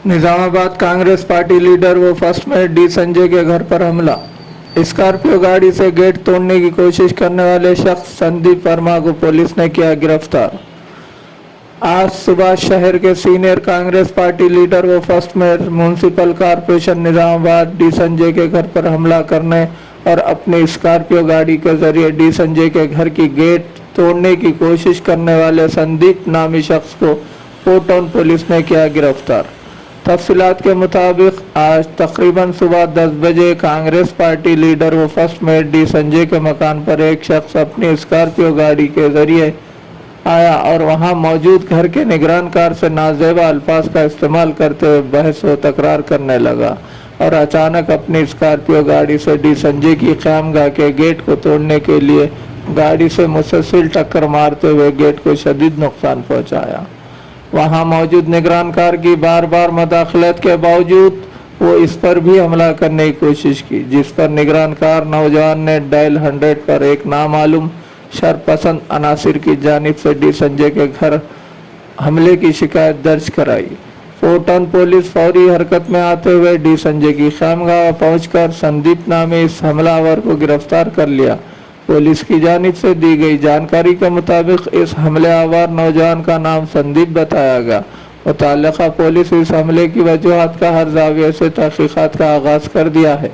Nizamabad Congress party leader व first met D Sanjay के घर पर हमला। स्कॉर्पियो गाड़ी से गेट तोड़ने की कोशिश करने वाले शख्स संदीप वर्मा को पुलिस ने किया गिरफ्तार। आज सुबह शहर के सीनियर कांग्रेस पार्टी लीडर व first mayor municipal corporation Nizamabad D Sanjay के घर पर हमला करने और अपनी स्कॉर्पियो गाड़ी के जरिए डी संजय के घर की गेट तोड़ने की कोशिश करने वाले संदीप नामी शख्स को फोर्ट टाउन पुलिस ने किया गिरफ्तार। तफसीलात के मुताबिक आज तकरीबन सुबह 10 बजे कांग्रेस पार्टी लीडर व फर्स्ट मेयर डी संजय के मकान पर एक शख्स अपनी स्कॉर्पियो गाड़ी के जरिए आया और वहां मौजूद घर के निगरानकार से नाजेबा अल्फाज का इस्तेमाल करते हुए बहस व तकरार करने लगा और अचानक अपनी स्कॉर्पियो गाड़ी से डी संजय की क़यामगाह के गेट को तोड़ने के लिए गाड़ी से मुसलसल टक्कर मारते हुए गेट को शदीद नुकसान पहुंचाया। वहां मौजूद निगरानकार की बार बार मदाखलत के बावजूद वो इस पर भी हमला करने की कोशिश की, जिस पर निगरानकार नौजवान ने डायल 100 पर एक नामालूम शरपसंद अनासिर की जानिब से डी संजय के घर हमले की शिकायत दर्ज कराई। फोर्ट टाउन पुलिस फौरी हरकत में आते हुए डी संजय की ख़यामगाह पहुंचकर संदीप नामी इस हमलावर को गिरफ्तार कर लिया। पुलिस की जानिब से दी गई जानकारी के मुताबिक इस हमले आवर नौजवान का नाम संदीप बताया गया। मुतल्लिका पुलिस इस हमले की वजूहात का हर जाविये से तहकीकात का आगाज कर दिया है।